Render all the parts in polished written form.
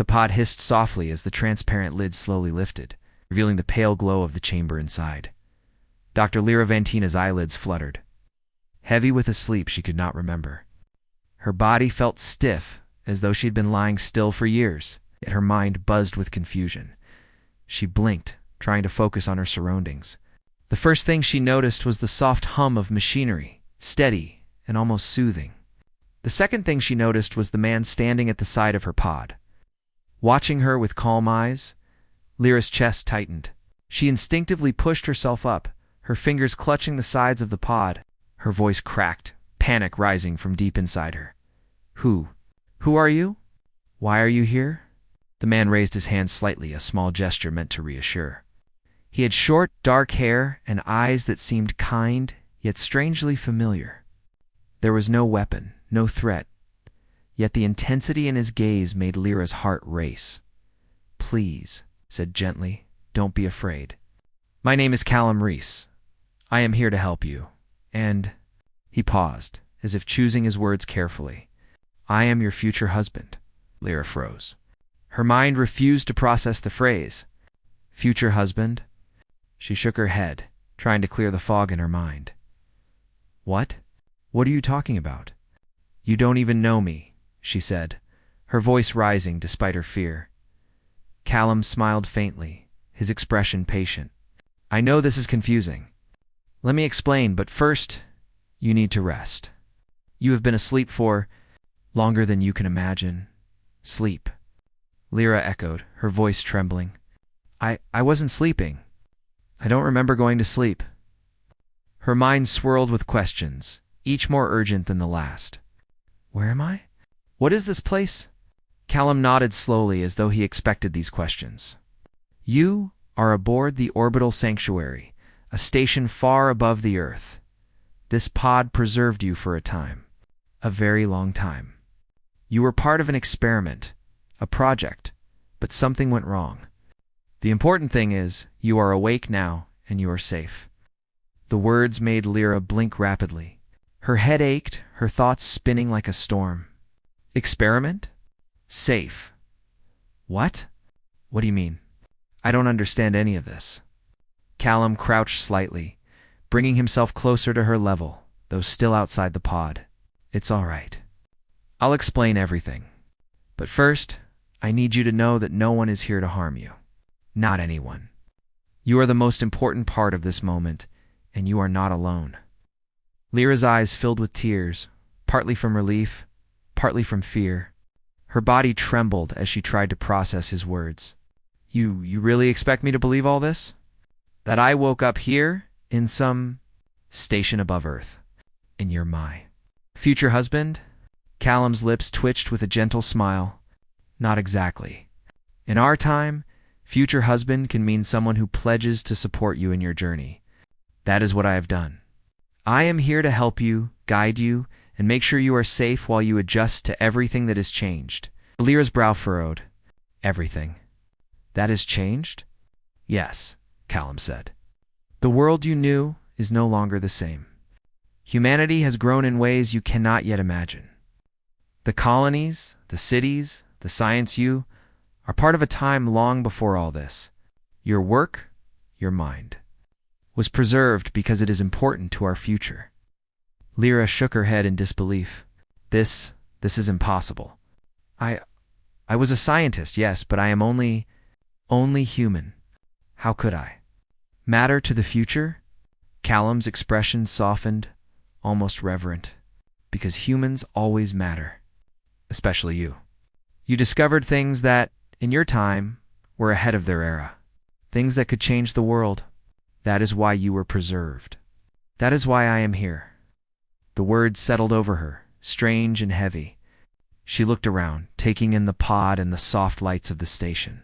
The pod hissed softly as the transparent lid slowly lifted, revealing the pale glow of the chamber inside. Dr. Lyra Vantina's eyelids fluttered. Heavy with a sleep she could not remember. Her body felt stiff, as though she had been lying still for years, yet her mind buzzed with confusion. She blinked, trying to focus on her surroundings. The first thing she noticed was the soft hum of machinery, steady and almost soothing. The second thing she noticed was the man standing at the side of her pod. Watching her with calm eyes, Lyra's chest tightened. She instinctively pushed herself up, her fingers clutching the sides of the pod. Her voice cracked, panic rising from deep inside her. Who are you? Why are you here? The man raised his hand slightly, a small gesture meant to reassure. He had short, dark hair and eyes that seemed kind, yet strangely familiar. There was no weapon, no threat, yet the intensity in his gaze made Lyra's heart race. Please, said gently, don't be afraid. My name is Callum Reese. I am here to help you. And he paused, as if choosing his words carefully. I am your future husband. Lyra froze. Her mind refused to process the phrase. Future husband? She shook her head, trying to clear the fog in her mind. What? What are you talking about? You don't even know me, she said, her voice rising despite her fear. Callum smiled faintly, his expression patient. I know this is confusing. Let me explain, but first, you need to rest. You have been asleep for longer than you can imagine. Sleep. Lyra echoed, her voice trembling. I wasn't sleeping. I don't remember going to sleep. Her mind swirled with questions, each more urgent than the last. Where am I? What is this place? Callum nodded slowly as though he expected these questions. You are aboard the orbital sanctuary, a station far above the Earth. This pod preserved you for a time. A very long time. You were part of an experiment, a project, but something went wrong. The important thing is, you are awake now, and you are safe. The words made Lyra blink rapidly. Her head ached, her thoughts spinning like a storm. Experiment? Safe. What? What do you mean? I don't understand any of this. Callum crouched slightly, bringing himself closer to her level, though still outside the pod. It's all right. I'll explain everything. But first, I need you to know that no one is here to harm you. Not anyone. You are the most important part of this moment, and you are not alone. Lyra's eyes filled with tears, partly from relief, partly from fear. Her body trembled as she tried to process his words. You really expect me to believe all this? That I woke up here, in some station above Earth, and you're my future husband? Callum's lips twitched with a gentle smile. Not exactly. In our time, future husband can mean someone who pledges to support you in your journey. That is what I have done. I am here to help you, guide you, and make sure you are safe while you adjust to everything that has changed. Lyra's brow furrowed. Everything. That has changed? Yes, Callum said. The world you knew is no longer the same. Humanity has grown in ways you cannot yet imagine. The colonies, the cities, the science you are part of a time long before all this. Your work, your mind, was preserved because it is important to our future. Lyra shook her head in disbelief. This is impossible. I was a scientist, yes, but I am only human. How could I? Matter to the future? Callum's expression softened, almost reverent. Because humans always matter. Especially you. You discovered things that, in your time, were ahead of their era. Things that could change the world. That is why you were preserved. That is why I am here. The words settled over her, strange and heavy. She looked around, taking in the pod and the soft lights of the station.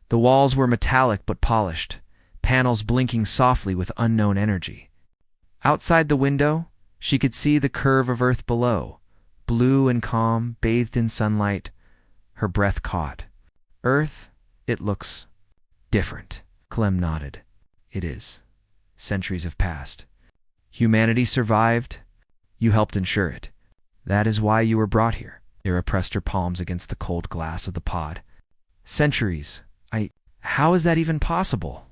The walls were metallic but polished, panels blinking softly with unknown energy. Outside the window, she could see the curve of Earth below, blue and calm, bathed in sunlight. Her breath caught. Earth, it looks different. Clem nodded. It is. Centuries have passed. Humanity survived. You helped ensure it. That is why you were brought here. Lyra pressed her palms against the cold glass of the pod. Centuries. How is that even possible?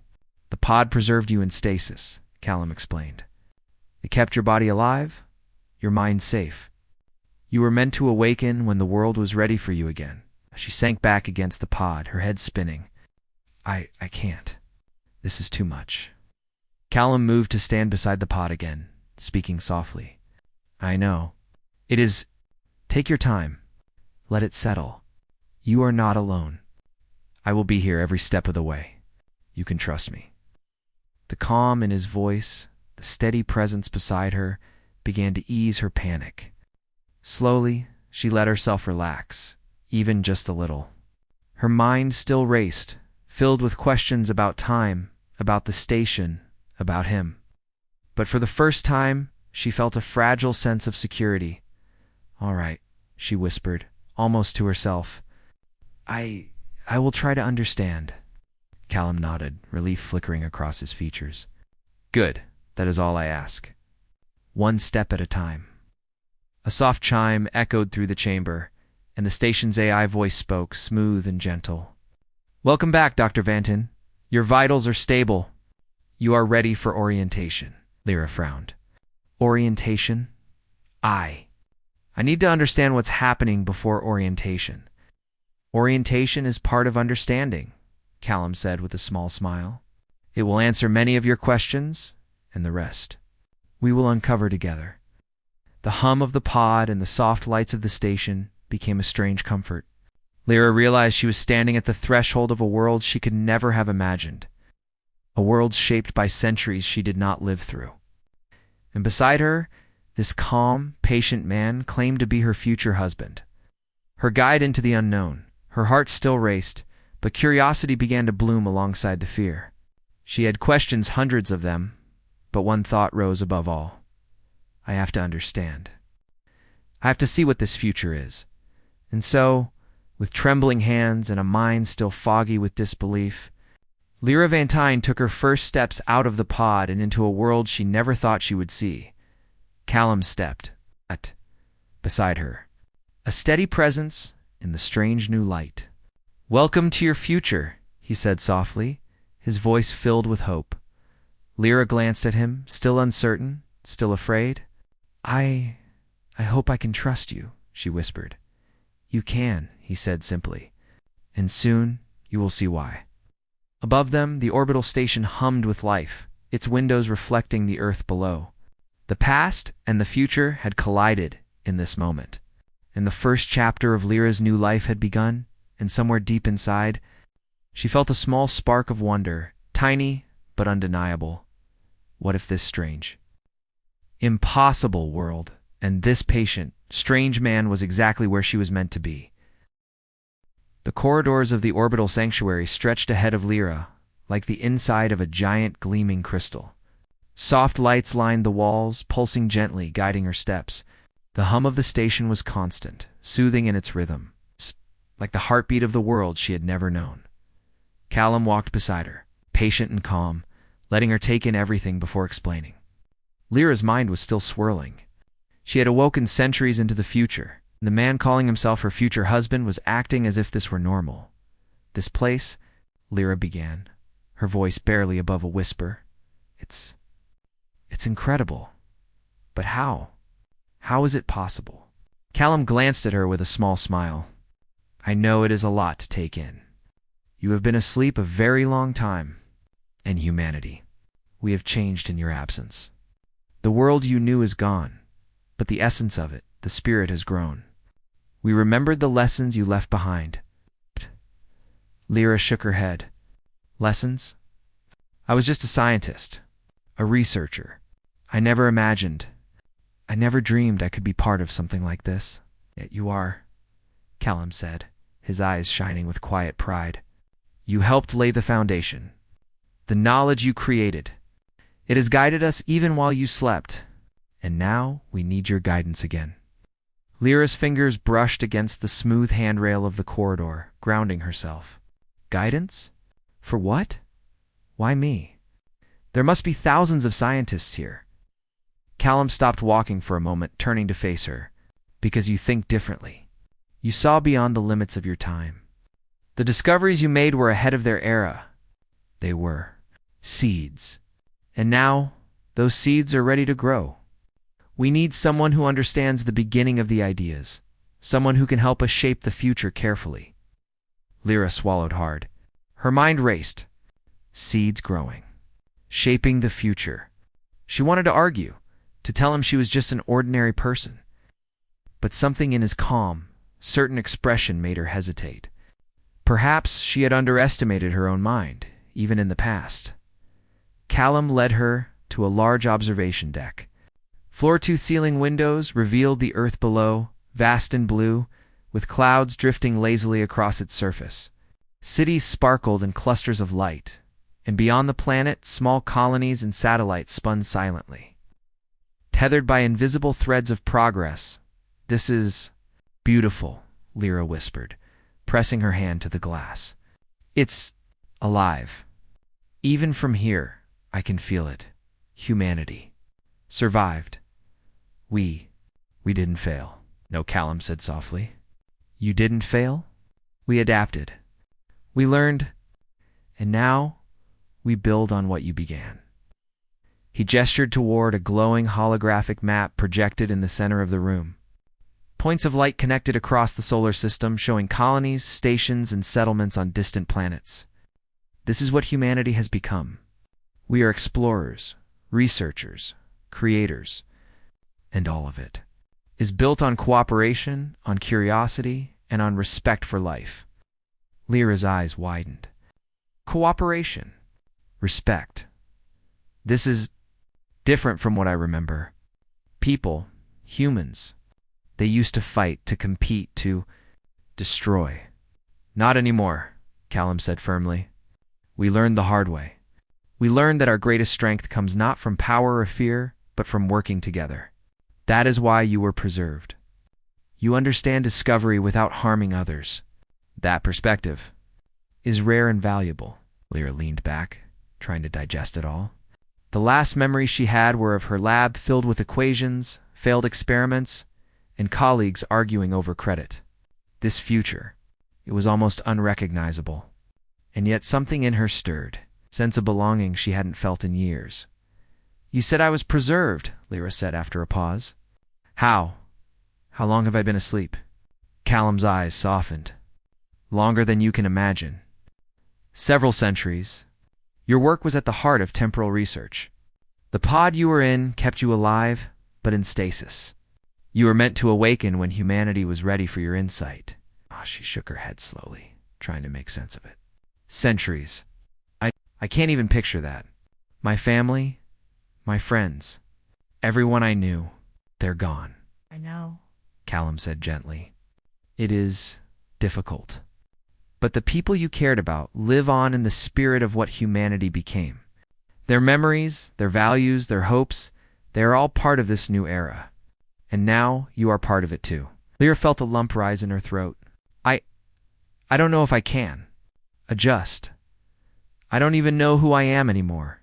The pod preserved you in stasis, Callum explained. It kept your body alive, your mind safe. You were meant to awaken when the world was ready for you again. She sank back against the pod, her head spinning. I can't. This is too much. Callum moved to stand beside the pod again, speaking softly. I know. It is. Take your time. Let it settle. You are not alone. I will be here every step of the way. You can trust me. The calm in his voice, the steady presence beside her, began to ease her panic. Slowly, she let herself relax, even just a little. Her mind still raced, filled with questions about time, about the station, about him. But for the first time, she felt a fragile sense of security. All right, she whispered, almost to herself. I will try to understand. Callum nodded, relief flickering across his features. Good, that is all I ask. One step at a time. A soft chime echoed through the chamber, and the station's AI voice spoke, smooth and gentle. Welcome back, Dr. Vantin. Your vitals are stable. You are ready for orientation. Lyra frowned. Orientation? I need to understand what's happening before orientation. Orientation is part of understanding, Callum said with a small smile. It will answer many of your questions, and the rest we will uncover together. The hum of the pod and the soft lights of the station became a strange comfort. Lyra realized she was standing at the threshold of a world she could never have imagined, a world shaped by centuries she did not live through. And beside her, this calm, patient man claimed to be her future husband, her guide into the unknown. Her heart still raced, but curiosity began to bloom alongside the fear. She had questions, hundreds of them, but one thought rose above all. I have to understand. I have to see what this future is. And so, with trembling hands and a mind still foggy with disbelief, Lyra Vantin took her first steps out of the pod and into a world she never thought she would see. Callum stepped beside her, a steady presence in the strange new light. Welcome to your future, he said softly, his voice filled with hope. Lyra glanced at him, still uncertain, still afraid. I hope I can trust you, she whispered. You can, he said simply, and soon you will see why. Above them, the orbital station hummed with life, its windows reflecting the earth below. The past and the future had collided in this moment. And the first chapter of Lyra's new life had begun, and somewhere deep inside, she felt a small spark of wonder, tiny but undeniable. What if this strange, impossible world, and this patient, strange man was exactly where she was meant to be? The corridors of the orbital sanctuary stretched ahead of Lyra, like the inside of a giant gleaming crystal. Soft lights lined the walls, pulsing gently, guiding her steps. The hum of the station was constant, soothing in its rhythm, like the heartbeat of the world she had never known. Callum walked beside her, patient and calm, letting her take in everything before explaining. Lyra's mind was still swirling. She had awoken centuries into the future, and the man calling himself her future husband was acting as if this were normal. This place, Lyra began, her voice barely above a whisper. It's incredible. But how? How is it possible? Callum glanced at her with a small smile. I know it is a lot to take in. You have been asleep a very long time. And humanity. We have changed in your absence. The world you knew is gone, but the essence of it, the spirit, has grown. We remembered the lessons you left behind. Lyra shook her head. Lessons? I was just a scientist, a researcher. I never dreamed I could be part of something like this. Yet you are, Callum said, his eyes shining with quiet pride. You helped lay the foundation. The knowledge you created. It has guided us even while you slept. And now we need your guidance again. Lyra's fingers brushed against the smooth handrail of the corridor, grounding herself. Guidance? For what? Why me? There must be thousands of scientists here. Callum stopped walking for a moment, turning to face her. Because you think differently. You saw beyond the limits of your time. The discoveries you made were ahead of their era. They were seeds. And now, those seeds are ready to grow. We need someone who understands the beginning of the ideas, someone who can help us shape the future carefully. Lyra swallowed hard. Her mind raced. Seeds growing. Shaping the future. She wanted to argue, to tell him she was just an ordinary person. But something in his calm, certain expression made her hesitate. Perhaps she had underestimated her own mind, even in the past. Callum led her to a large observation deck. Floor-to-ceiling windows revealed the earth below, vast and blue, with clouds drifting lazily across its surface. Cities sparkled in clusters of light, and beyond the planet, small colonies and satellites spun silently. Tethered by invisible threads of progress, "This is beautiful," Lyra whispered, pressing her hand to the glass. "It's alive. Even from here, I can feel it. Humanity. Survived. We didn't fail." "No," Callum said softly. "You didn't fail? We adapted. We learned. And now, we build on what you began." He gestured toward a glowing holographic map projected in the center of the room. Points of light connected across the solar system, showing colonies, stations, and settlements on distant planets. This is what humanity has become. We are explorers, researchers, creators, and all of it is built on cooperation, on curiosity, and on respect for life. Lyra's eyes widened. Cooperation. Respect. This is different from what I remember. People, humans, they used to fight, to compete, to destroy. Not anymore, Callum said firmly. We learned the hard way. We learned that our greatest strength comes not from power or fear, but from working together. That is why you were preserved. You understand discovery without harming others. That perspective is rare and valuable. Lyra leaned back, trying to digest it all. The last memories she had were of her lab filled with equations, failed experiments, and colleagues arguing over credit. This future, it was almost unrecognizable. And yet something in her stirred, a sense of belonging she hadn't felt in years. You said I was preserved, Lyra said after a pause. How? How long have I been asleep? Callum's eyes softened. Longer than you can imagine. Several centuries. Your work was at the heart of temporal research. The pod you were in kept you alive, but in stasis. You were meant to awaken when humanity was ready for your insight. She shook her head slowly, trying to make sense of it. Centuries. I can't even picture that. My family, my friends, everyone I knew, they're gone. I know, Callum said gently. It is difficult. But the people you cared about live on in the spirit of what humanity became. Their memories, their values, their hopes, they are all part of this new era. And now you are part of it too. Lyra felt a lump rise in her throat. I don't know if I can. Adjust. I don't even know who I am anymore.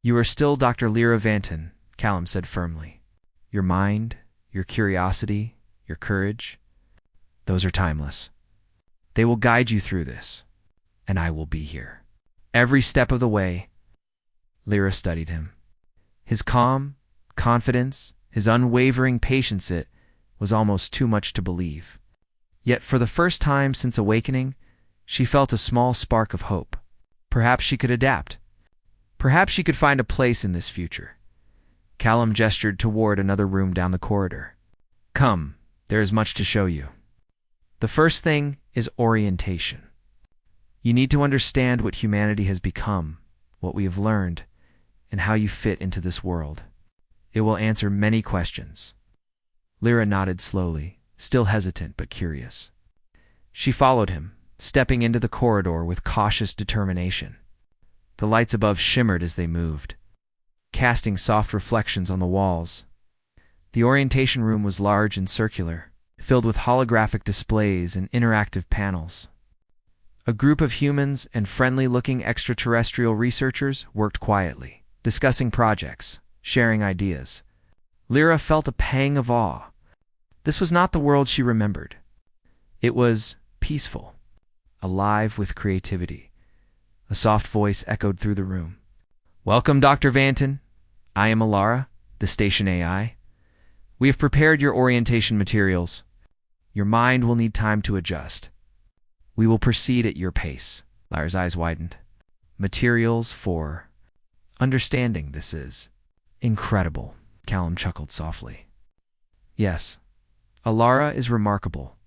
You are still Dr. Lyra Vanton, Callum said firmly. Your mind, your curiosity, your courage, those are timeless. They will guide you through this, and I will be here. Every step of the way. Lyra studied him. His calm, confidence, his unwavering patience, it was almost too much to believe. Yet for the first time since awakening, she felt a small spark of hope. Perhaps she could adapt. Perhaps she could find a place in this future. Callum gestured toward another room down the corridor. Come, there is much to show you. The first thing is orientation. You need to understand what humanity has become, what we have learned, and how you fit into this world. It will answer many questions. Lyra nodded slowly, still hesitant but curious. She followed him, stepping into the corridor with cautious determination. The lights above shimmered as they moved, casting soft reflections on the walls. The orientation room was large and circular, filled with holographic displays and interactive panels. A group of humans and friendly-looking extraterrestrial researchers worked quietly, discussing projects, sharing ideas. Lyra felt a pang of awe. This was not the world she remembered. It was peaceful, alive with creativity. A soft voice echoed through the room. "Welcome, Dr. Vanton. I am Alara, the station AI. We have prepared your orientation materials. Your mind will need time to adjust. We will proceed at your pace." Lara's eyes widened. "Materials for understanding, this is incredible." Callum chuckled softly. "Yes, Alara is remarkable.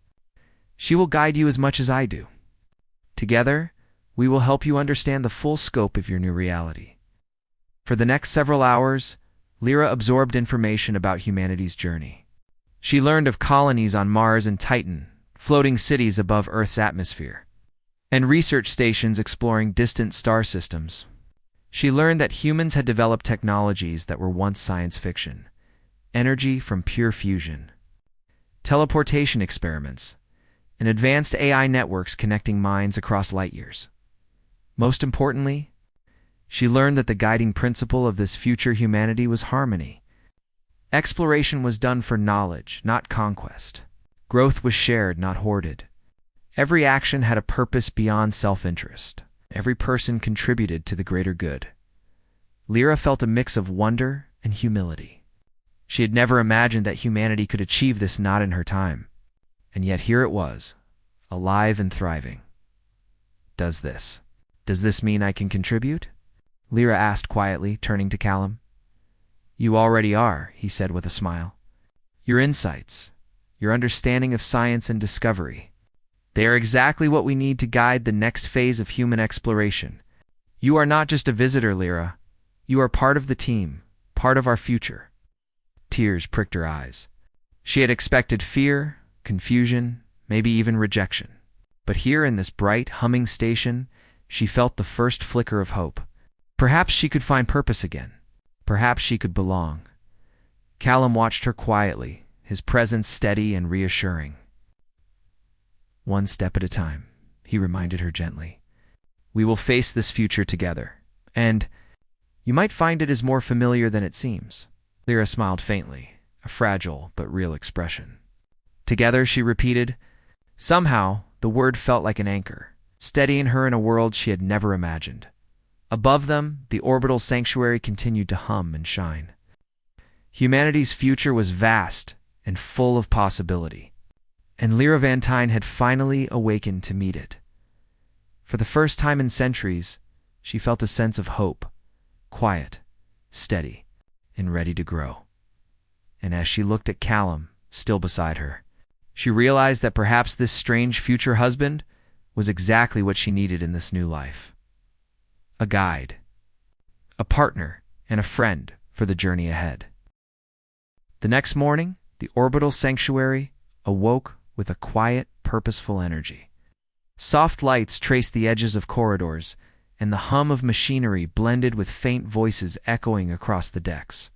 She will guide you as much as I do. Together, we will help you understand the full scope of your new reality." For the next several hours, Lyra absorbed information about humanity's journey. She learned of colonies on Mars and Titan, floating cities above Earth's atmosphere, and research stations exploring distant star systems. She learned that humans had developed technologies that were once science fiction: energy from pure fusion, teleportation experiments, and advanced AI networks connecting minds across light years. Most importantly, she learned that the guiding principle of this future humanity was harmony. Exploration was done for knowledge, not conquest. Growth was shared, not hoarded. Every action had a purpose beyond self-interest. Every person contributed to the greater good. Lyra felt a mix of wonder and humility. She had never imagined that humanity could achieve this, not in her time. And yet here it was, alive and thriving. Does this mean I can contribute?" Lyra asked quietly, turning to Callum. "You already are," he said with a smile. "Your insights, your understanding of science and discovery, they are exactly what we need to guide the next phase of human exploration. You are not just a visitor, Lyra. You are part of the team, part of our future." Tears pricked her eyes. She had expected fear, confusion, maybe even rejection. But here in this bright, humming station, she felt the first flicker of hope. Perhaps she could find purpose again. Perhaps she could belong. Callum watched her quietly, his presence steady and reassuring. "One step at a time," he reminded her gently. "We will face this future together. And you might find it is more familiar than it seems." Lyra smiled faintly, a fragile but real expression. "Together," she repeated. Somehow, the word felt like an anchor, steadying her in a world she had never imagined. Above them, the orbital sanctuary continued to hum and shine. Humanity's future was vast and full of possibility, and Lyra Vanton had finally awakened to meet it. For the first time in centuries, she felt a sense of hope, quiet, steady, and ready to grow. And as she looked at Callum, still beside her, she realized that perhaps this strange future husband was exactly what she needed in this new life. A guide, a partner, and a friend for the journey ahead. The next morning, the orbital sanctuary awoke with a quiet, purposeful energy. Soft lights traced the edges of corridors, and the hum of machinery blended with faint voices echoing across the decks.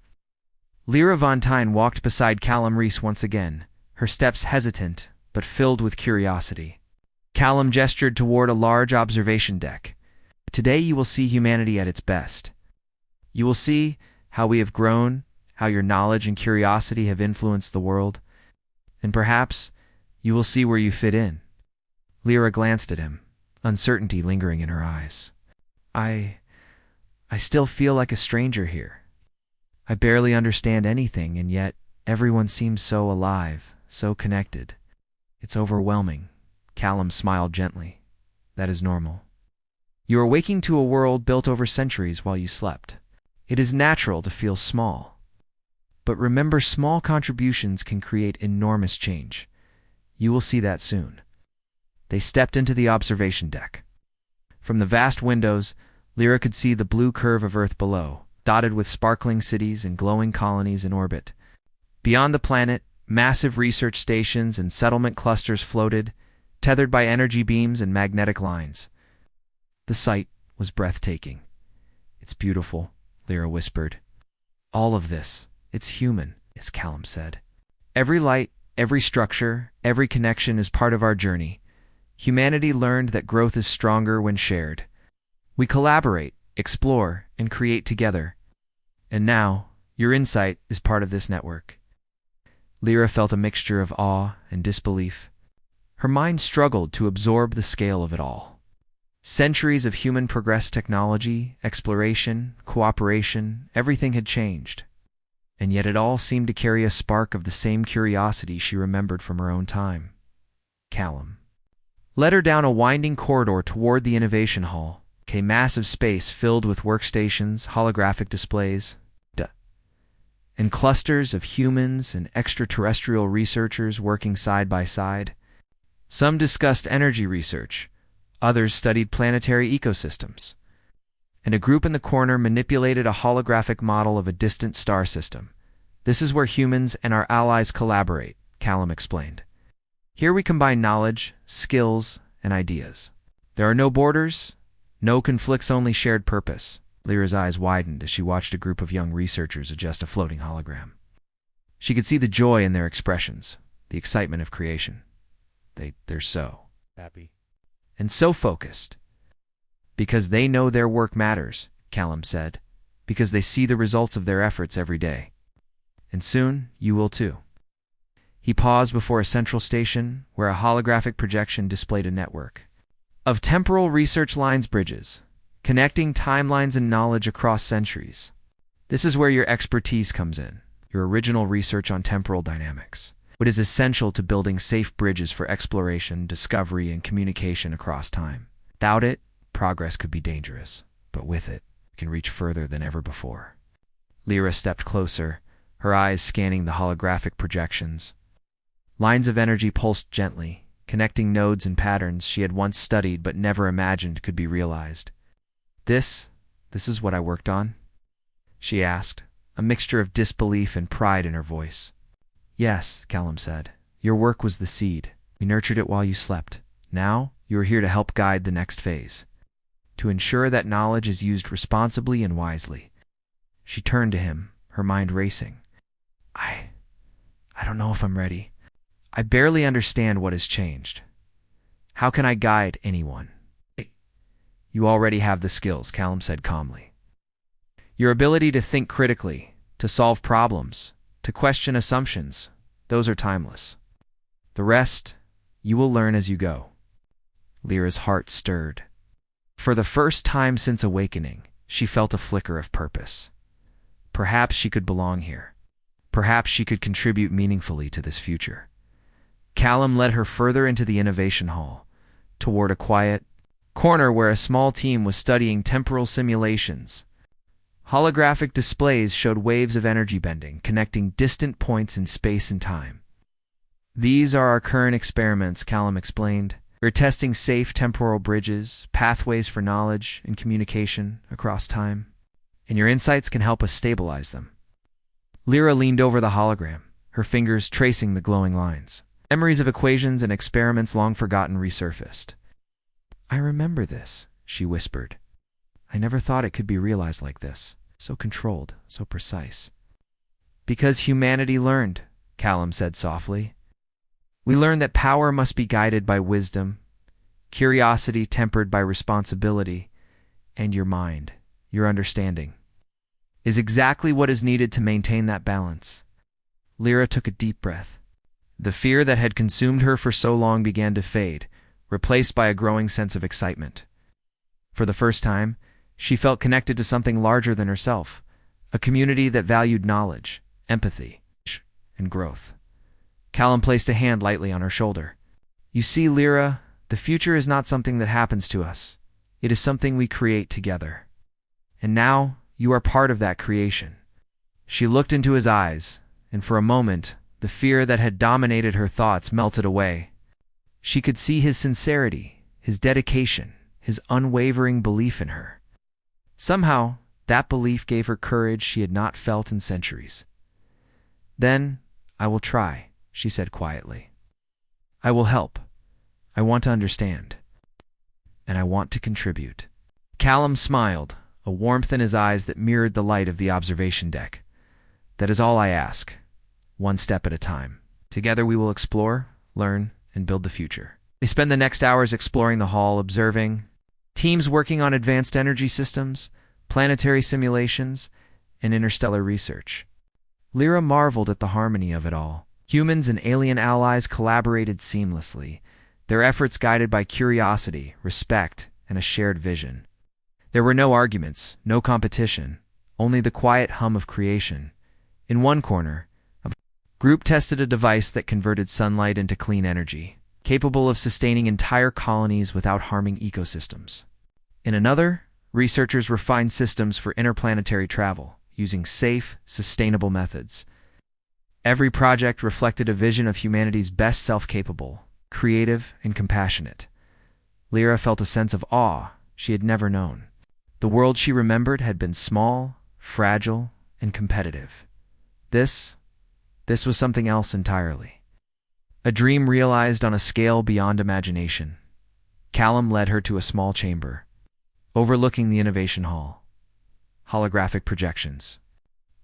Lyra Vanton walked beside Callum Reese once again, her steps hesitant but filled with curiosity. Callum gestured toward a large observation deck. "Today you will see humanity at its best. You will see how we have grown, how your knowledge and curiosity have influenced the world, and perhaps you will see where you fit in." Lyra glanced at him, uncertainty lingering in her eyes. I still feel like a stranger here. I barely understand anything, and yet everyone seems so alive, so connected. It's overwhelming." Callum smiled gently. "That is normal. You are waking to a world built over centuries while you slept. It is natural to feel small. But remember, small contributions can create enormous change. You will see that soon." They stepped into the observation deck. From the vast windows, Lyra could see the blue curve of Earth below, dotted with sparkling cities and glowing colonies in orbit. Beyond the planet, massive research stations and settlement clusters floated, tethered by energy beams and magnetic lines. The sight was breathtaking. "It's beautiful," Lyra whispered. "All of this, it's human," as Callum said. "Every light, every structure, every connection is part of our journey. Humanity learned that growth is stronger when shared. We collaborate, explore, and create together. And now, your insight is part of this network." Lyra felt a mixture of awe and disbelief. Her mind struggled to absorb the scale of it all. Centuries of human progress, technology, exploration, cooperation, everything had changed. And yet it all seemed to carry a spark of the same curiosity she remembered from her own time. Callum led her down a winding corridor toward the Innovation Hall, a massive space filled with workstations, holographic displays, and clusters of humans and extraterrestrial researchers working side by side. Some discussed energy research, others studied planetary ecosystems, and a group in the corner manipulated a holographic model of a distant star system. "This is where humans and our allies collaborate," Callum explained. "Here we combine knowledge, skills, and ideas. There are no borders, no conflicts, only shared purpose." Lyra's eyes widened as she watched a group of young researchers adjust a floating hologram. She could see the joy in their expressions, the excitement of creation. They're so happy and so focused. "Because they know their work matters," Callum said, "because they see the results of their efforts every day. And soon you will too." He paused before a central station where a holographic projection displayed a network of temporal research lines, bridges, connecting timelines and knowledge across centuries. "This is where your expertise comes in, your original research on temporal dynamics. What is essential to building safe bridges for exploration, discovery, and communication across time. Without it, progress could be dangerous, but with it, it can reach further than ever before." Lyra stepped closer, her eyes scanning the holographic projections. Lines of energy pulsed gently, connecting nodes and patterns she had once studied but never imagined could be realized. This is what I worked on?" she asked, a mixture of disbelief and pride in her voice. "Yes," Callum said. "Your work was the seed. We nurtured it while you slept. Now, you are here to help guide the next phase, to ensure that knowledge is used responsibly and wisely." She turned to him, her mind racing. I don't know if I'm ready. I barely understand what has changed. How can I guide anyone?" "You already have the skills," Callum said calmly. "Your ability to think critically, to solve problems, to question assumptions, those are timeless. The rest, you will learn as you go." Lyra's heart stirred. For the first time since awakening, she felt a flicker of purpose. Perhaps she could belong here. Perhaps she could contribute meaningfully to this future. Callum led her further into the Innovation Hall, toward a quiet corner where a small team was studying temporal simulations. Holographic displays showed waves of energy bending, connecting distant points in space and time. "These are our current experiments," Callum explained. "We're testing safe temporal bridges, pathways for knowledge and communication across time, and your insights can help us stabilize them." Lyra leaned over the hologram, her fingers tracing the glowing lines. Memories of equations and experiments long forgotten resurfaced. "I remember this," she whispered. "I never thought it could be realized like this, so controlled, so precise." "Because humanity learned," Callum said softly. "We learned that power must be guided by wisdom, curiosity tempered by responsibility, and your mind, your understanding, is exactly what is needed to maintain that balance." Lyra took a deep breath. The fear that had consumed her for so long began to fade, replaced by a growing sense of excitement. For the first time, she felt connected to something larger than herself, a community that valued knowledge, empathy, and growth. Callum placed a hand lightly on her shoulder. "You see, Lyra, the future is not something that happens to us. It is something we create together. And now, you are part of that creation." She looked into his eyes, and for a moment, the fear that had dominated her thoughts melted away. She could see his sincerity, his dedication, his unwavering belief in her. Somehow, that belief gave her courage she had not felt in centuries. "Then, I will try," she said quietly. "I will help. I want to understand. And I want to contribute." Callum smiled, a warmth in his eyes that mirrored the light of the observation deck. "That is all I ask. One step at a time. Together we will explore, learn, and build the future." They spend the next hours exploring the hall, observing teams working on advanced energy systems, planetary simulations, and interstellar research. Lyra marveled at the harmony of it all. Humans and alien allies collaborated seamlessly, their efforts guided by curiosity, respect, and a shared vision. There were no arguments, no competition, only the quiet hum of creation. In one corner, a group tested a device that converted sunlight into clean energy, capable of sustaining entire colonies without harming ecosystems. In another, researchers refined systems for interplanetary travel, using safe, sustainable methods. Every project reflected a vision of humanity's best self, capable, creative, and compassionate. Lyra felt a sense of awe she had never known. The world she remembered had been small, fragile, and competitive. This was something else entirely. A dream realized on a scale beyond imagination. Callum led her to a small chamber, overlooking the Innovation Hall. Holographic projections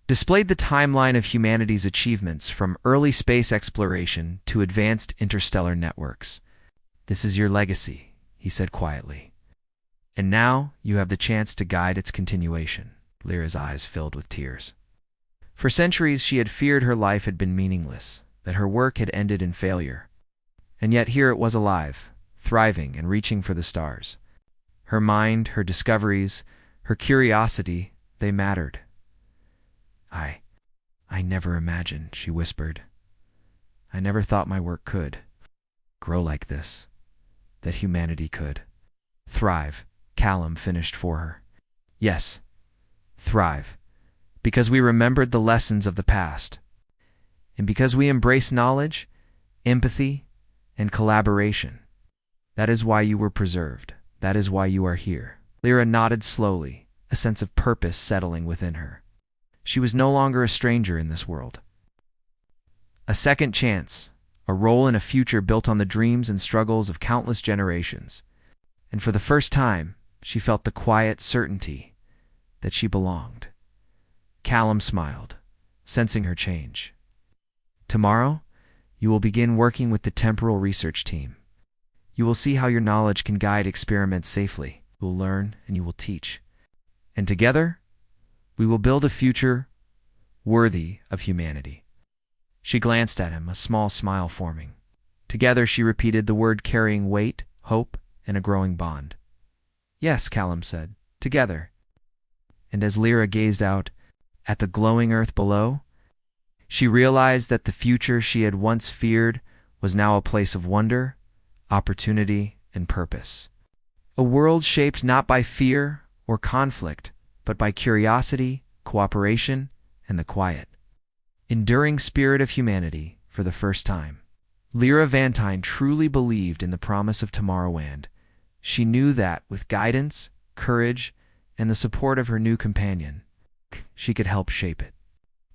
displayed the timeline of humanity's achievements from early space exploration to advanced interstellar networks. "This is your legacy," he said quietly. "And now you have the chance to guide its continuation." Lyra's eyes filled with tears. For centuries she had feared her life had been meaningless, that her work had ended in failure. And yet here it was alive, thriving and reaching for the stars. Her mind, her discoveries, her curiosity, they mattered. I never imagined," she whispered. "I never thought my work could grow like this, that humanity could thrive." Callum finished for her. "Yes, thrive, because we remembered the lessons of the past, and because we embrace knowledge, empathy, and collaboration. That is why you were preserved. That is why you are here." Lyra nodded slowly, a sense of purpose settling within her. She was no longer a stranger in this world. A second chance, a role in a future built on the dreams and struggles of countless generations. And for the first time, she felt the quiet certainty that she belonged. Callum smiled, sensing her change. "Tomorrow, you will begin working with the temporal research team. You will see how your knowledge can guide experiments safely. You will learn and you will teach. And together, we will build a future worthy of humanity." She glanced at him, a small smile forming. Together she repeated the word carrying weight, hope, and a growing bond. "Yes," Callum said, "together." And as Lyra gazed out at the glowing earth below, she realized that the future she had once feared was now a place of wonder, opportunity, and purpose. A world shaped not by fear or conflict, but by curiosity, cooperation, and the quiet, enduring spirit of humanity. For the first time, Lyra Vantine truly believed in the promise of tomorrow, and she knew that with guidance, courage, and the support of her new companion, she could help shape it.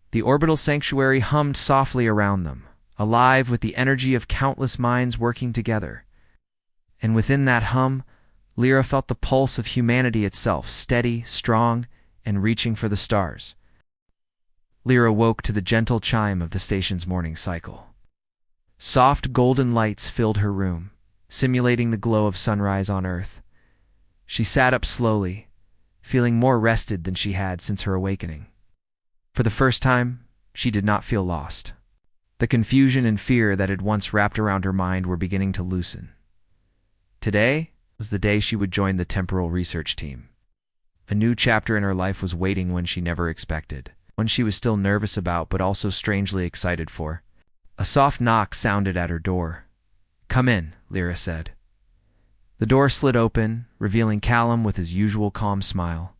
The orbital sanctuary hummed softly around them, alive with the energy of countless minds working together. And within that hum, Lyra felt the pulse of humanity itself, steady, strong, and reaching for the stars. Lyra woke to the gentle chime of the station's morning cycle. Soft golden lights filled her room, simulating the glow of sunrise on Earth. She sat up slowly, feeling more rested than she had since her awakening. For the first time, she did not feel lost. The confusion and fear that had once wrapped around her mind were beginning to loosen. Today was the day she would join the temporal research team. A new chapter in her life was waiting when she never expected, one she was still nervous about but also strangely excited for. A soft knock sounded at her door. "Come in," Lyra said. The door slid open, revealing Callum with his usual calm smile.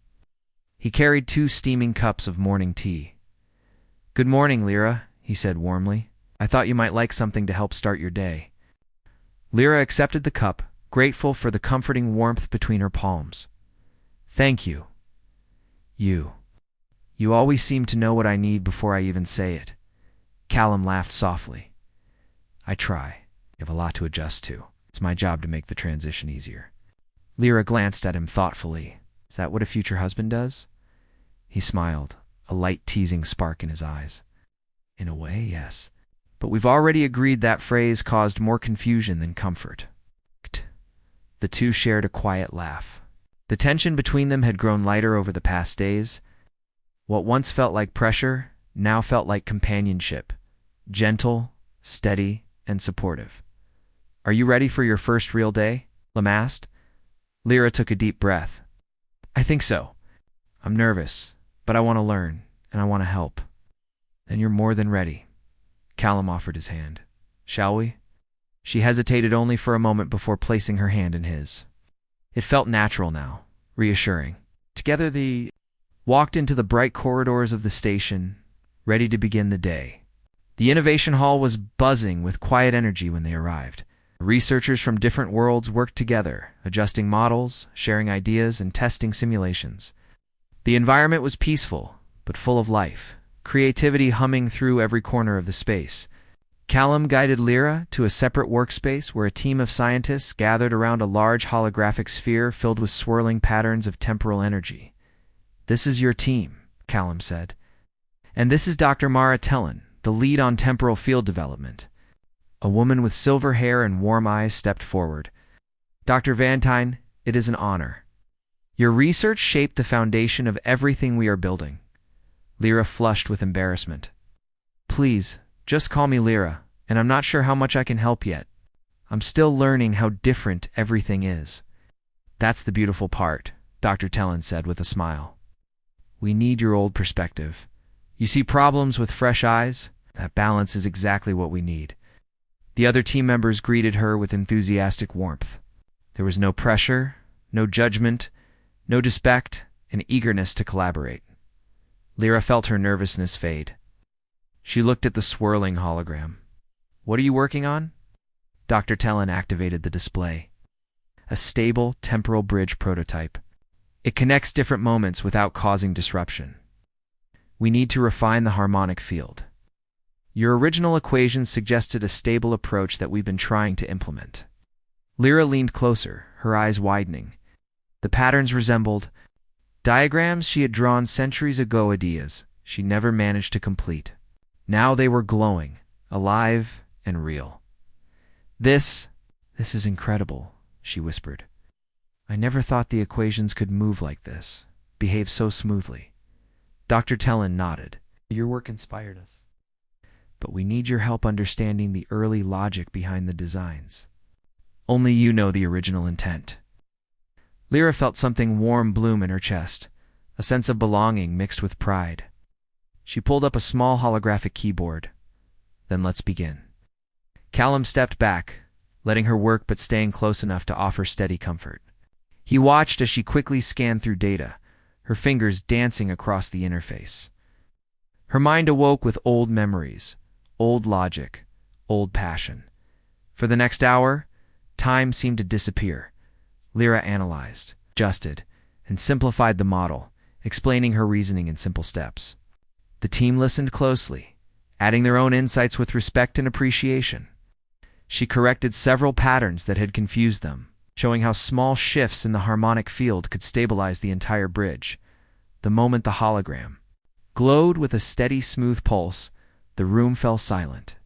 He carried 2 steaming cups of morning tea. "Good morning, Lyra," he said warmly. "I thought you might like something to help start your day." Lyra accepted the cup, grateful for the comforting warmth between her palms. "Thank you. You always seem to know what I need before I even say it." Callum laughed softly. "I try. You have a lot to adjust to. It's my job to make the transition easier." Lyra glanced at him thoughtfully. "Is that what a future husband does?" He smiled, a light teasing spark in his eyes. "In a way, yes. But we've already agreed that phrase caused more confusion than comfort." The two shared a quiet laugh. The tension between them had grown lighter over the past days. What once felt like pressure now felt like companionship, gentle, steady, and supportive. Are you ready for your first real day? Lam asked. Lyra took a deep breath. I think so. I'm nervous, but I want to learn, and I want to help. Then you're more than ready. Callum offered his hand. Shall we? She hesitated only for a moment before placing her hand in his. It felt natural now, reassuring. Together they walked into the bright corridors of the station, ready to begin the day. The innovation hall was buzzing with quiet energy when they arrived. Researchers from different worlds worked together, adjusting models, sharing ideas, and testing simulations. The environment was peaceful, but full of life, creativity humming through every corner of the space. Callum guided Lyra to a separate workspace where a team of scientists gathered around a large holographic sphere filled with swirling patterns of temporal energy. This is your team, Callum said. And this is Dr. Mara Tellen, the lead on temporal field development. A woman with silver hair and warm eyes stepped forward. Dr. Valentine, it is an honor. Your research shaped the foundation of everything we are building. Lyra flushed with embarrassment. Please, just call me Lyra, and I'm not sure how much I can help yet. I'm still learning how different everything is. That's the beautiful part, Dr. Tellen said with a smile. We need your old perspective. You see problems with fresh eyes? That balance is exactly what we need. The other team members greeted her with enthusiastic warmth. There was no pressure, no judgment, no disrespect, and eagerness to collaborate. Lyra felt her nervousness fade. She looked at the swirling hologram. What are you working on? Dr. Tellen activated the display. A stable temporal bridge prototype. It connects different moments without causing disruption. We need to refine the harmonic field. Your original equations suggested a stable approach that we've been trying to implement. Lyra leaned closer, her eyes widening. The patterns resembled diagrams she had drawn centuries ago, ideas she never managed to complete. Now they were glowing, alive and real. This is incredible, she whispered. I never thought the equations could move like this, behave so smoothly. Dr. Tellen nodded. Your work inspired us. But we need your help understanding the early logic behind the designs. Only you know the original intent. Lyra felt something warm bloom in her chest, a sense of belonging mixed with pride. She pulled up a small holographic keyboard. Then let's begin. Callum stepped back, letting her work but staying close enough to offer steady comfort. He watched as she quickly scanned through data, her fingers dancing across the interface. Her mind awoke with old memories, old logic, old passion. For the next hour, time seemed to disappear. Lyra analyzed, adjusted, and simplified the model, explaining her reasoning in simple steps. The team listened closely, adding their own insights with respect and appreciation. She corrected several patterns that had confused them, showing how small shifts in the harmonic field could stabilize the entire bridge. The moment the hologram glowed with a steady, smooth pulse, the room fell silent.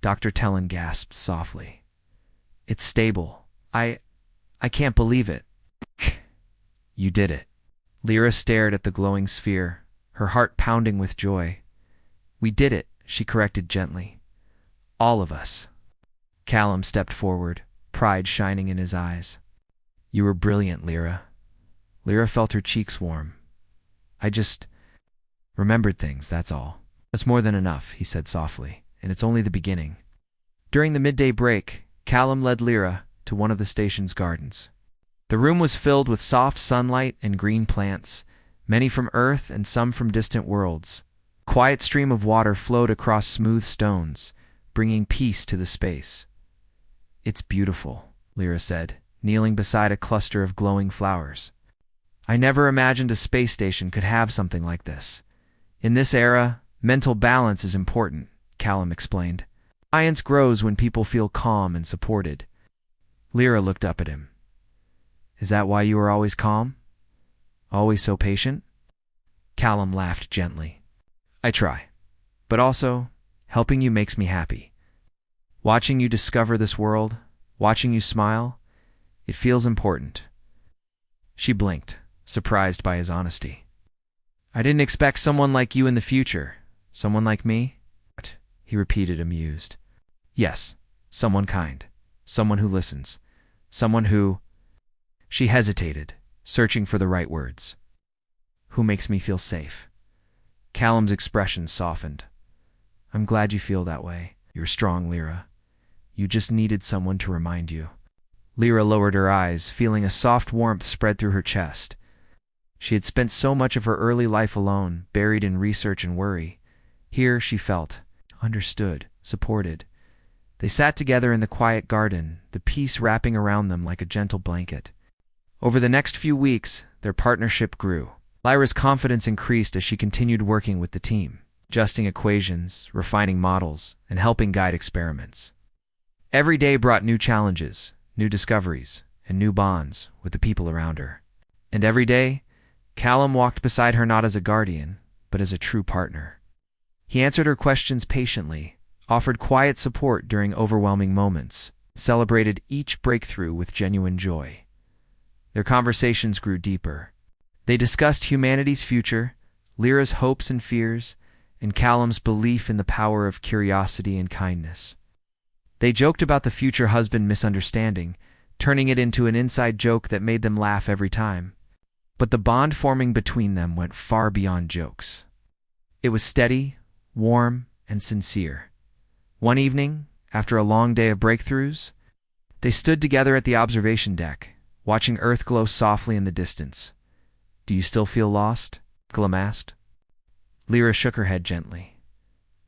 Dr. Tellen gasped softly. It's stable. I can't believe it. You did it. Lyra stared at the glowing sphere, her heart pounding with joy. We did it, she corrected gently. All of us. Callum stepped forward, pride shining in his eyes. You were brilliant, Lyra. Lyra felt her cheeks warm. I just remembered things, that's all. That's more than enough, he said softly, and it's only the beginning. During the midday break, Callum led Lyra to one of the station's gardens. The room was filled with soft sunlight and green plants, many from Earth and some from distant worlds. A quiet stream of water flowed across smooth stones, bringing peace to the space. It's beautiful, Lyra said, kneeling beside a cluster of glowing flowers. I never imagined a space station could have something like this. In this era, mental balance is important, Callum explained. Science grows when people feel calm and supported. Lyra looked up at him. Is that why you are always calm? Always so patient? Callum laughed gently. I try. But also, helping you makes me happy. Watching you discover this world, watching you smile, it feels important. She blinked, surprised by his honesty. I didn't expect someone like you in the future. Someone like me? He repeated, amused. Yes, someone kind. someone who listens, someone who... She hesitated, searching for the right words. Who makes me feel safe. Callum's expression softened. I'm glad you feel that way. You're strong, Lyra. You just needed someone to remind you. Lyra lowered her eyes, feeling a soft warmth spread through her chest. She had spent so much of her early life alone, buried in research and worry. Here she felt understood, supported. They sat together in the quiet garden, the peace wrapping around them like a gentle blanket. Over the next few weeks, their partnership grew. Lyra's confidence increased as she continued working with the team, adjusting equations, refining models, and helping guide experiments. Every day brought new challenges, new discoveries, and new bonds with the people around her. And every day, Callum walked beside her not as a guardian, but as a true partner. He answered her questions patiently, offered quiet support during overwhelming moments, celebrated each breakthrough with genuine joy. Their conversations grew deeper. They discussed humanity's future, Lyra's hopes and fears, and Callum's belief in the power of curiosity and kindness. They joked about the future husband misunderstanding, turning it into an inside joke that made them laugh every time. But the bond forming between them went far beyond jokes. It was steady, warm, and sincere. One evening, after a long day of breakthroughs, they stood together at the observation deck, watching Earth glow softly in the distance. Do you still feel lost? Callum asked. Lyra shook her head gently.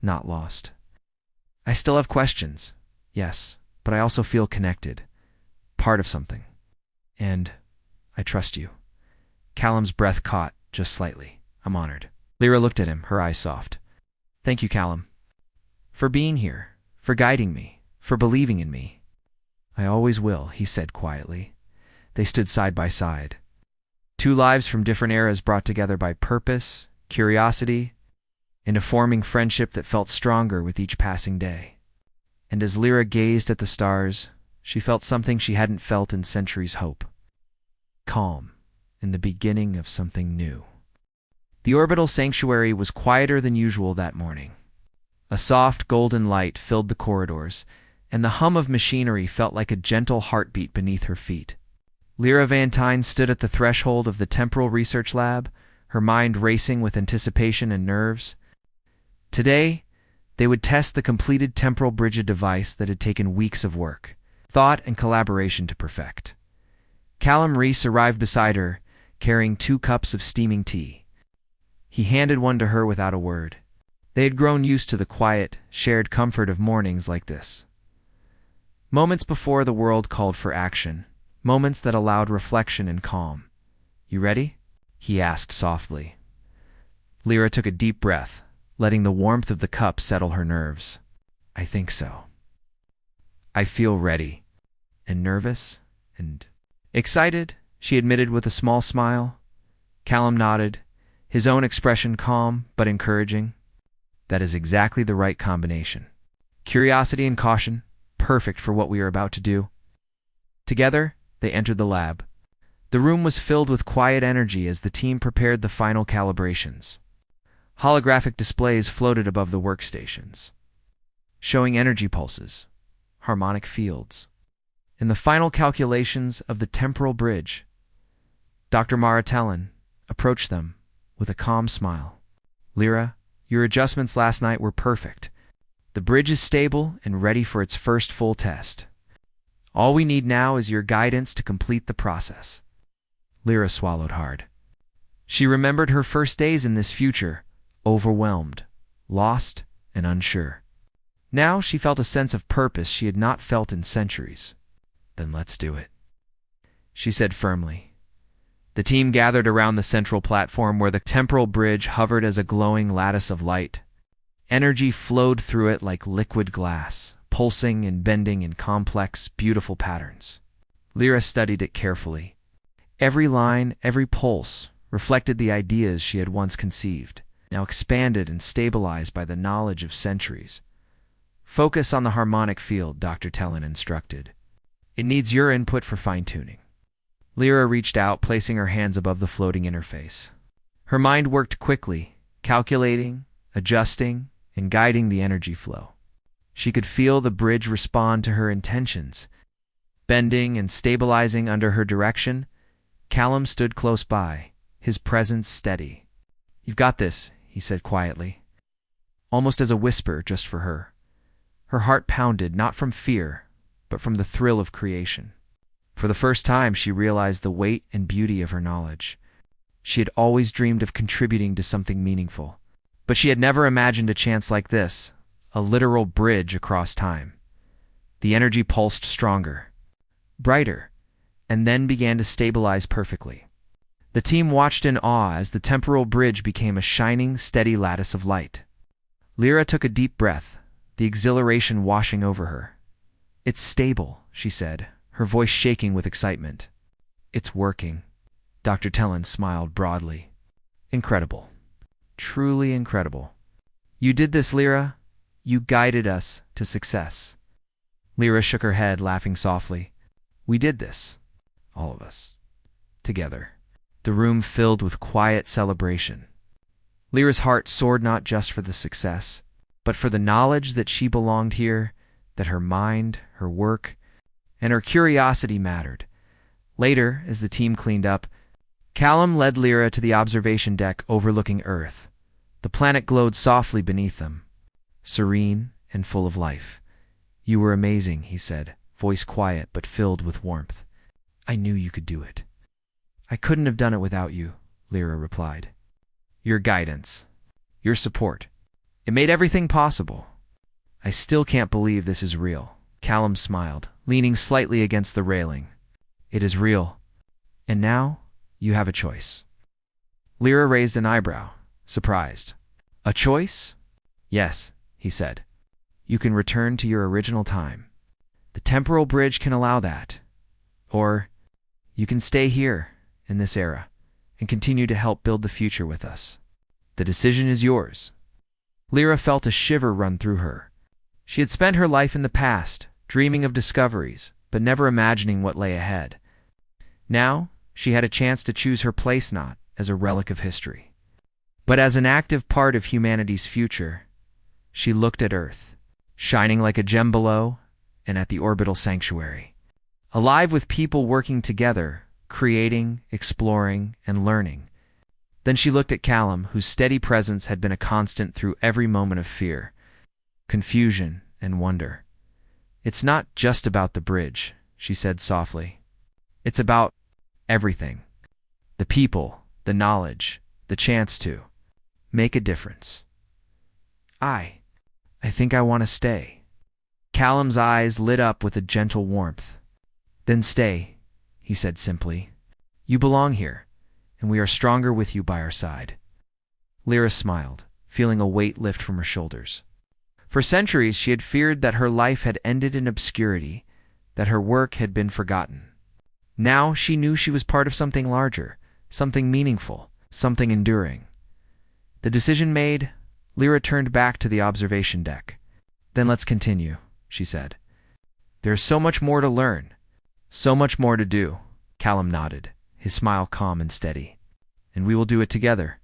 Not lost. I still have questions, yes, but I also feel connected, part of something. And I trust you. Callum's breath caught, just slightly. I'm honored. Lyra looked at him, her eyes soft. Thank you, Callum. For being here, for guiding me, for believing in me. I always will, he said quietly. They stood side by side. Two lives from different eras brought together by purpose, curiosity, and a forming friendship that felt stronger with each passing day. And as Lyra gazed at the stars, she felt something she hadn't felt in centuries' hope. Calm, in the beginning of something new. The orbital sanctuary was quieter than usual that morning. A soft golden light filled the corridors, and the hum of machinery felt like a gentle heartbeat beneath her feet. Lyra Vantine stood at the threshold of the Temporal Research Lab, her mind racing with anticipation and nerves. Today, they would test the completed temporal bridge device that had taken weeks of work, thought, and collaboration to perfect. Callum Reese arrived beside her, carrying 2 cups of steaming tea. He handed one to her without a word. They had grown used to the quiet, shared comfort of mornings like this. Moments before the world called for action, moments that allowed reflection and calm. You ready? He asked softly. Lyra took a deep breath, letting the warmth of the cup settle her nerves. I think so. I feel ready. And nervous, and excited, she admitted with a small smile. Callum nodded, his own expression calm but encouraging. That is exactly the right combination. Curiosity and caution, perfect for what we are about to do. Together, they entered the lab. The room was filled with quiet energy as the team prepared the final calibrations. Holographic displays floated above the workstations, showing energy pulses, harmonic fields, and the final calculations of the temporal bridge. Dr. Maratellan approached them with a calm smile. Lyra, your adjustments last night were perfect. The bridge is stable and ready for its first full test. All we need now is your guidance to complete the process. Lyra swallowed hard. She remembered her first days in this future, overwhelmed, lost, and unsure. Now she felt a sense of purpose she had not felt in centuries. Then let's do it, she said firmly. The team gathered around the central platform where the temporal bridge hovered as a glowing lattice of light. Energy flowed through it like liquid glass, pulsing and bending in complex, beautiful patterns. Lyra studied it carefully. Every line, every pulse, reflected the ideas she had once conceived, now expanded and stabilized by the knowledge of centuries. Focus on the harmonic field, Dr. Tellin instructed. It needs your input for fine-tuning. Lyra reached out, placing her hands above the floating interface. Her mind worked quickly, calculating, adjusting, and guiding the energy flow. She could feel the bridge respond to her intentions, Bending and stabilizing under her direction, Callum stood close by, his presence steady. "You've got this," he said quietly, almost as a whisper just for her. Her heart pounded, not from fear, but from the thrill of creation. For the first time, she realized the weight and beauty of her knowledge. She had always dreamed of contributing to something meaningful, but she had never imagined a chance like this, a literal bridge across time. The energy pulsed stronger, brighter, and then began to stabilize perfectly. The team watched in awe as the temporal bridge became a shining, steady lattice of light. Lyra took a deep breath, the exhilaration washing over her. "It's stable," she said, her voice shaking with excitement. "It's working." Dr. Tellen smiled broadly. "Incredible. Truly incredible. You did this, Lyra. You guided us to success." Lyra shook her head, laughing softly. "We did this. All of us. Together." The room filled with quiet celebration. Lyra's heart soared not just for the success, but for the knowledge that she belonged here, that her mind, her work, and her curiosity mattered. Later, as the team cleaned up, Callum led Lyra to the observation deck overlooking Earth. The planet glowed softly beneath them, serene and full of life. "You were amazing," he said, voice quiet but filled with warmth. "I knew you could do it." "I couldn't have done it without you," Lyra replied. "Your guidance, your support. It made everything possible." "I still can't believe this is real," Callum smiled, leaning slightly against the railing. "It is real. And now, you have a choice." Lyra raised an eyebrow, surprised. "A choice?" "Yes," he said. "You can return to your original time. The temporal bridge can allow that. Or you can stay here, in this era, and continue to help build the future with us. The decision is yours." Lyra felt a shiver run through her. She had spent her life in the past, dreaming of discoveries, but never imagining what lay ahead. Now, she had a chance to choose her place not as a relic of history, but as an active part of humanity's future. She looked at Earth, shining like a gem below, and at the orbital sanctuary, alive with people working together, creating, exploring, and learning. Then she looked at Callum, whose steady presence had been a constant through every moment of fear, confusion, and wonder. "It's not just about the bridge," she said softly. "It's about everything. The people, the knowledge, the chance to make a difference. I think I want to stay." Callum's eyes lit up with a gentle warmth. "Then stay," he said simply. "You belong here, and we are stronger with you by our side." Lyra smiled, feeling a weight lift from her shoulders. For centuries, she had feared that her life had ended in obscurity, that her work had been forgotten. Now she knew she was part of something larger, something meaningful, something enduring. The decision made, Lyra turned back to the observation deck. "Then let's continue," she said. "There's so much more to learn, so much more to do." Callum nodded, his smile calm and steady. "And we will do it together."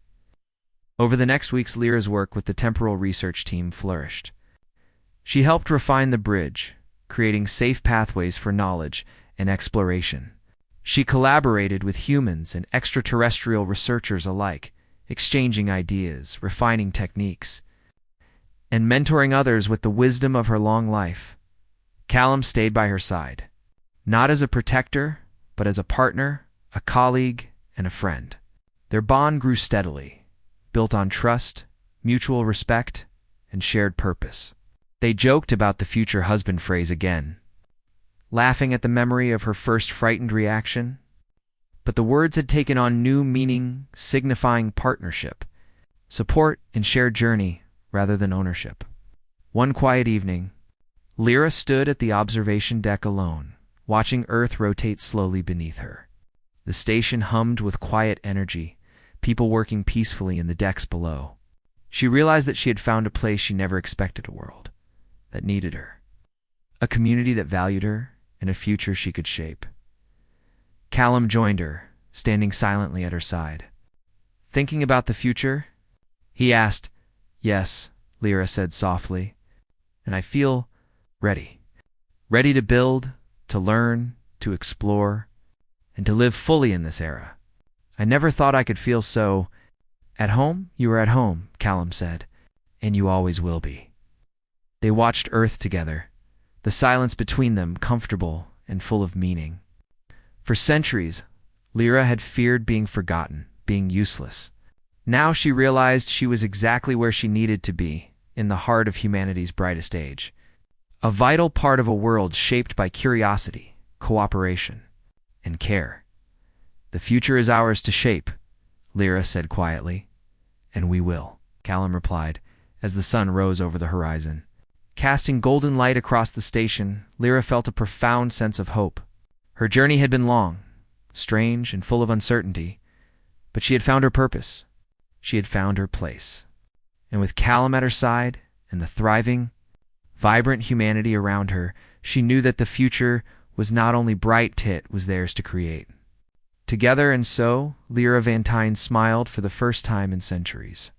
Over the next weeks, Lyra's work with the temporal research team flourished. She helped refine the bridge, creating safe pathways for knowledge and exploration. She collaborated with humans and extraterrestrial researchers alike, exchanging ideas, refining techniques, and mentoring others with the wisdom of her long life. Callum stayed by her side, not as a protector, but as a partner, a colleague, and a friend. Their bond grew steadily, built on trust, mutual respect, and shared purpose. They joked about the future husband phrase again, laughing at the memory of her first frightened reaction. But the words had taken on new meaning, signifying partnership, support, and shared journey rather than ownership. One quiet evening, Lyra stood at the observation deck alone, watching Earth rotate slowly beneath her. The station hummed with quiet energy, people working peacefully in the decks below. She realized that she had found a place she never expected, a world that needed her, a community that valued her, and a future she could shape. Callum joined her, standing silently at her side. "Thinking about the future?" he asked. "Yes," Lyra said softly. "And I feel ready. Ready to build, to learn, to explore, and to live fully in this era. I never thought I could feel so at home. You are at home, Callum said, and you always will be. They watched Earth together, the silence between them comfortable and full of meaning. For centuries, Lyra had feared being forgotten, being useless. Now she realized she was exactly where she needed to be, in the heart of humanity's brightest age. A vital part of a world shaped by curiosity, cooperation, and care. The future is ours to shape, Lyra said quietly. And we will, Callum replied, as the sun rose over the horizon. Casting golden light across the station, Lyra felt a profound sense of hope. Her journey had been long, strange, and full of uncertainty, but she had found her purpose. She had found her place. And with Callum at her side and the thriving, vibrant humanity around her, she knew that the future was not only bright, it was theirs to create. Together and so, Lyra Vantine smiled for the first time in centuries.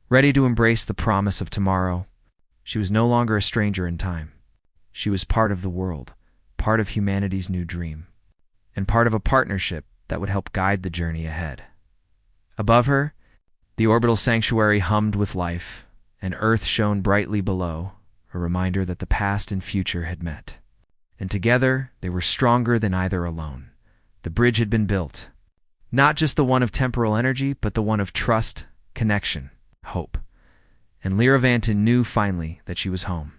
Ready to embrace the promise of tomorrow, she was no longer a stranger in time. She was part of the world, part of humanity's new dream, and part of a partnership that would help guide the journey ahead. Above her, the orbital sanctuary hummed with life, and Earth shone brightly below, a reminder that the past and future had met. And together, they were stronger than either alone. The bridge had been built, not just the one of temporal energy, but the one of trust, connection, hope. And Lyra Vantine knew finally that she was home.